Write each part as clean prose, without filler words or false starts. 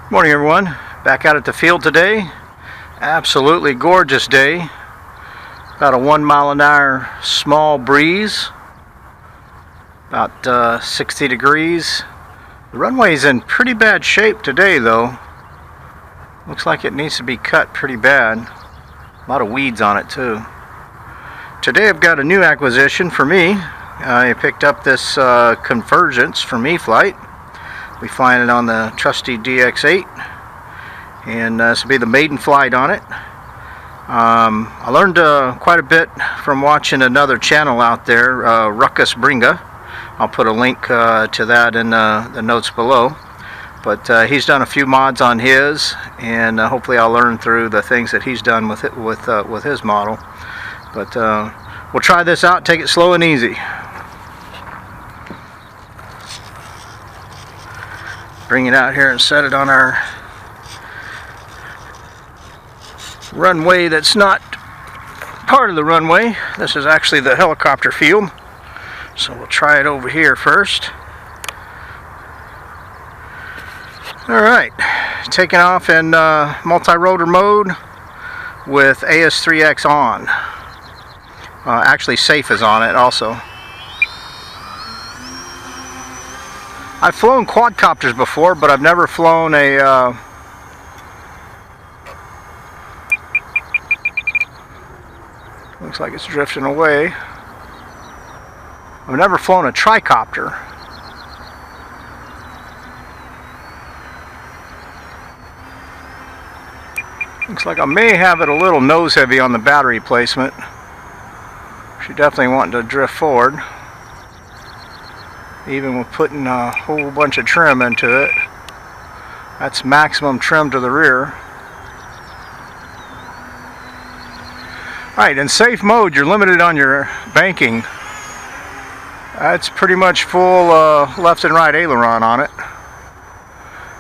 Morning everyone, back out at the field today. Absolutely gorgeous day. About a 1 mile an hour small breeze, about 60 degrees. The runway's in pretty bad shape today though. Looks like it needs to be cut pretty bad. A lot of weeds on it too. Today I've got a new acquisition for me. I picked up this Convergence from eFlite. We flying it on the trusty DX8, and this will be the maiden flight on it. I learned quite a bit from watching another channel out there, Ruckus Bringa. I'll put a link to that in the notes below. But he's done a few mods on his, and hopefully I'll learn through the things that he's done with it, with his model. But we'll try this out, take it slow and easy. Bring it out here and set it on our runway that's not part of the runway. This is actually the helicopter field. So we'll try it over here first. Alright, taking off in multi-rotor mode with AS3X on. Actually safe is on it also. I've flown quadcopters before, but I've never flown a looks like it's drifting away. I've never flown a tricopter. Looks like I may have it a little nose heavy on the battery placement. She definitely wanting to drift forward, even with putting a whole bunch of trim into it. That's maximum trim to the rear. Alright, in safe mode you're limited on your banking. That's pretty much full left and right aileron on it.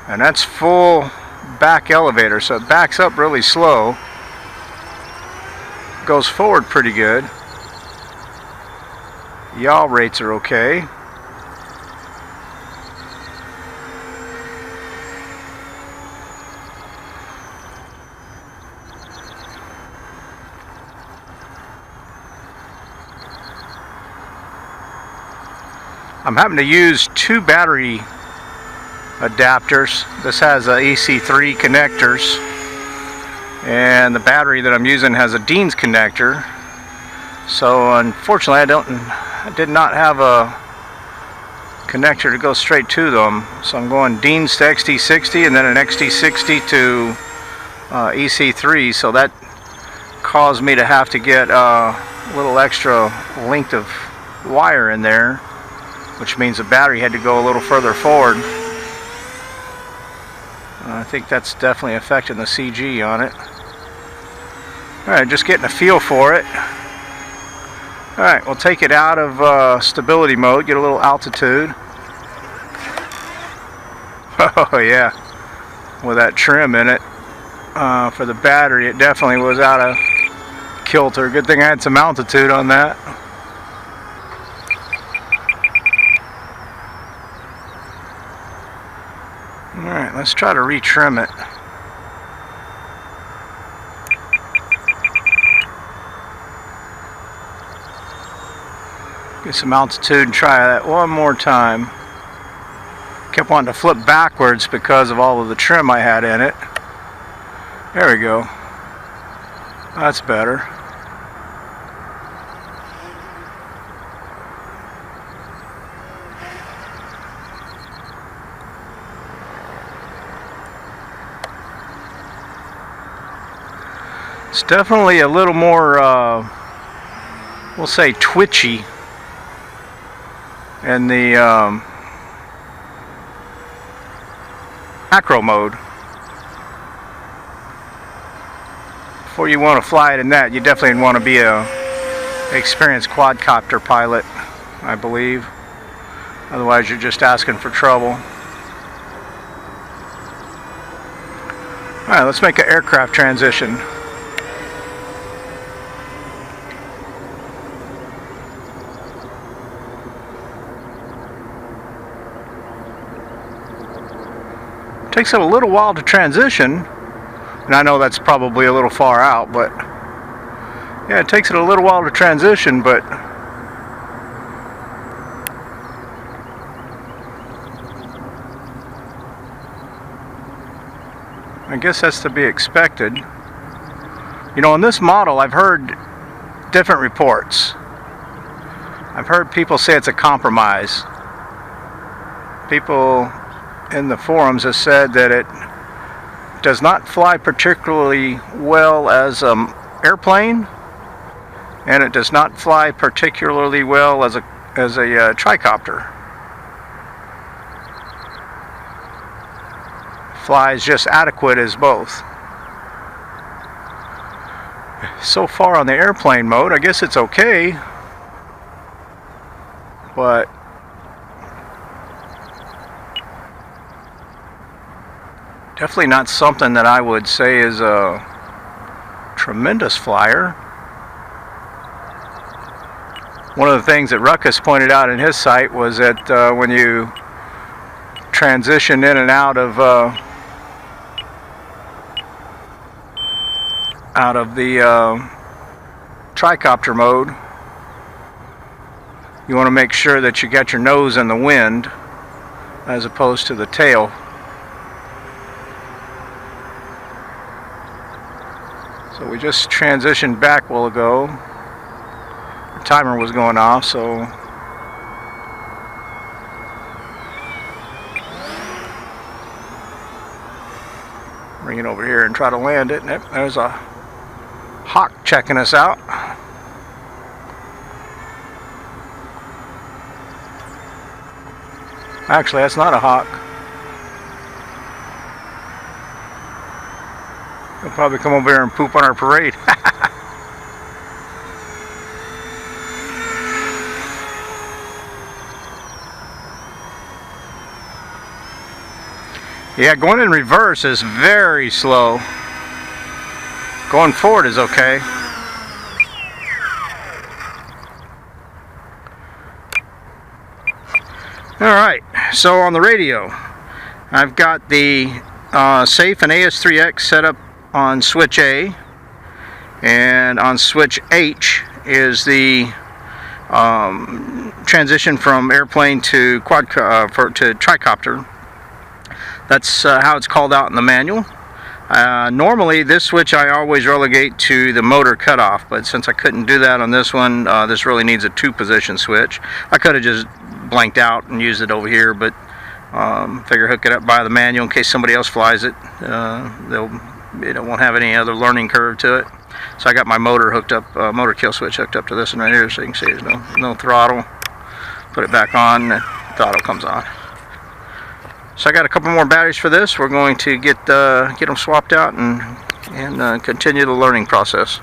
And that's full back elevator, so it backs up really slow. Goes forward pretty good. Yaw rates are okay. I'm having to use two battery adapters. This has EC3 connectors, and the battery that I'm using has a Dean's connector. So unfortunately I did not have a connector to go straight to them. So I'm going Dean's to XT60 and then an XT60 to EC3. So that caused me to have to get a little extra length of wire in there, which means the battery had to go a little further forward. I think that's definitely affecting the CG on it. Alright, just getting a feel for it. Alright, we'll take it out of stability mode, get a little altitude. Oh yeah, with that trim in it for the battery, it definitely was out of kilter. Good thing I had some altitude on that. Alright, let's try to retrim it. Get some altitude and try that one more time. Kept wanting to flip backwards because of all of the trim I had in it. There we go. That's better. It's definitely a little more, we'll say, twitchy in the macro mode. Before you want to fly it in that, you definitely want to be a experienced quadcopter pilot, I believe. Otherwise you're just asking for trouble. Alright, let's make an aircraft transition. Takes it a little while to transition, and I know that's probably a little far out, but yeah, it takes it a little while to transition, but I guess that's to be expected. You know, on this model, I've heard different reports. I've heard people say it's a compromise. People in the forums have said that it does not fly particularly well as an airplane, and it does not fly particularly well as a tricopter. Flies just adequate as both. So far on the airplane mode, I guess it's okay, but definitely not something that I would say is a tremendous flyer. One of the things that Ruckus pointed out in his site was that when you transition in and out of the tricopter mode, you want to make sure that you got your nose in the wind as opposed to the tail. So we just transitioned back a while ago. The timer was going off, so bring it over here and try to land it. And there's a hawk checking us out. Actually, that's not a hawk. He'll probably come over here and poop on our parade. Yeah, going in reverse is very slow. Going forward is okay. Alright, so on the radio, I've got the SAFE and AS3X set up on switch A, and on switch H is the transition from airplane to tricopter. That's how it's called out in the manual. Normally this switch I always relegate to the motor cutoff, but since I couldn't do that on this one, this really needs a 2-position switch. I could have just blanked out and used it over here, but figure hook it up by the manual in case somebody else flies it. It won't have any other learning curve to it. So I got my motor hooked up, motor kill switch hooked up to this one right here, so you can see there's no throttle. Put it back on, and throttle comes on. So I got a couple more batteries for this. We're going to get them swapped out and continue the learning process.